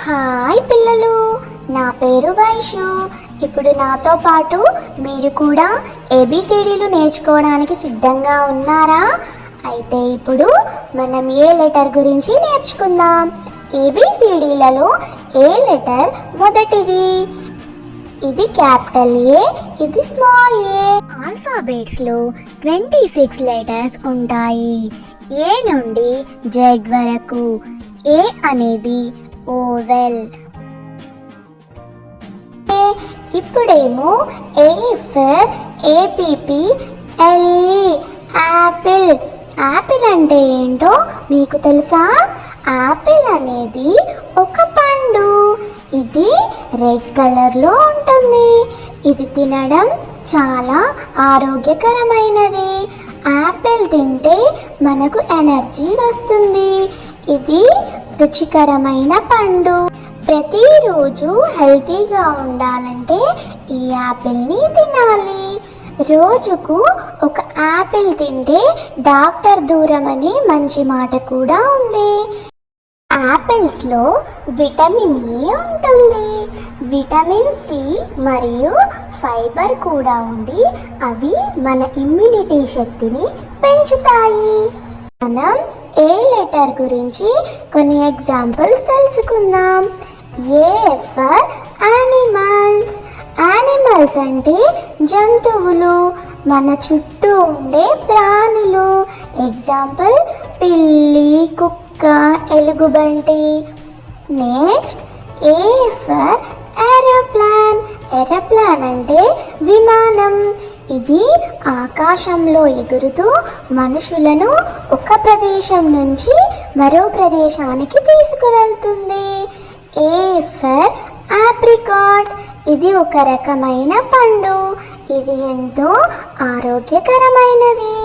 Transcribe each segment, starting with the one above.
Hi పిల్లలు, నా పేరు వైషు. ఇప్పుడు నాతో పాటు మీరు కూడా ఏబిసిడీలు నేర్చుకోవడానికి సిద్ధంగా ఉన్నారా? అయితే ఇప్పుడు మనం ఏ లెటర్ గురించి నేర్చుకుందాం. ఏబిసిడీలలో ఏ లెటర్ మొదటిది? ఇది క్యాపిటల్ ఏ, ఇది స్మాల్ ఏ. ఆల్ఫాబెట్స్లో 26 లెటర్స్ ఉంటాయి. ఏ నుండి జెడ్ వరకు. ఏ అనేది ఓవెల్. ఇప్పుడేమో A for APP LE apple. Apple అంటే ఏంటో మీకు తెలుసా? యాపిల్ అనేది ఒక పండు. ఇది రెడ్ కలర్లో ఉంటుంది. ఇది తినడం చాలా ఆరోగ్యకరమైనది. యాపిల్ తింటే మనకు ఎనర్జీ వస్తుంది. ఇది రుచికరమైన పండు. ప్రతిరోజు హెల్తీగా ఉండాలంటే ఈ యాపిల్ని తినాలి. రోజుకు ఒక యాపిల్ తింటే డాక్టర్ దూరం అని మంచి మాట కూడా ఉంది. యాపిల్స్లో విటమిన్ ఏ ఉంటుంది. విటమిన్ సి మరియు ఫైబర్ కూడా ఉండి అవి మన ఇమ్యూనిటీ శక్తిని పెంచుతాయి. మనం ఏ లెటర్ గురించి కొన్ని ఎగ్జాంపుల్స్ తెలుసుకుందాం. A for animals. యానిమల్స్ అంటే జంతువులు, మన చుట్టూ ఉండే ప్రాణులు. ఎగ్జాంపుల్ పిల్లి, కుక్క, ఎలుగుబంటి. Next A for aeroplane. Aeroplane అంటే విమానం. ఇది ఆకాశంలో ఎగురుతూ మనుషులను ఒక ప్రదేశం నుంచి మరో ప్రదేశానికి తీసుకువెళ్తుంది. A for apricot. ఇది ఒక రకమైన పండు. ఇది ఎంతో ఆరోగ్యకరమైనది.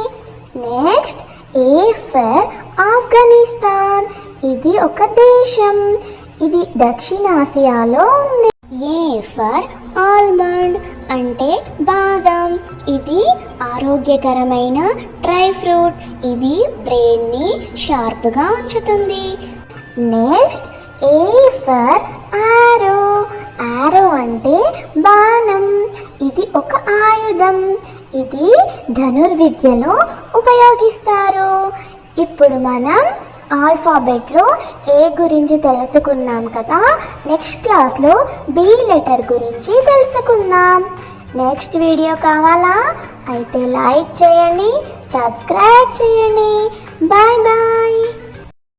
Next A for Afghanistan. ఇది ఒక దేశం. ఇది దక్షిణాసియాలో ఉంది. ఏ ఫర్ ఆల్మండ్ అంటే బాదం. ఇది ఆరోగ్యకరమైన డ్రై ఫ్రూట్. ఇది బ్రెయిన్ని షార్ప్గా ఉంచుతుంది. నెక్స్ట్ ఏ ఫర్ ఆరో. ఆరో అంటే బాణం. ఇది ఒక ఆయుధం. ఇది ధనుర్విద్యలో ఉపయోగిస్తారు. ఇప్పుడు మనం ఆల్ఫాబెట్లో ఏ గురించి తెలుసుకున్నాం కదా. నెక్స్ట్ క్లాస్లో బి లెటర్ గురించి తెలుసుకుందాం. నెక్స్ట్ వీడియో కావాలా? అయితే లైక్ చేయండి, సబ్స్క్రైబ్ చేయండి. Bye bye.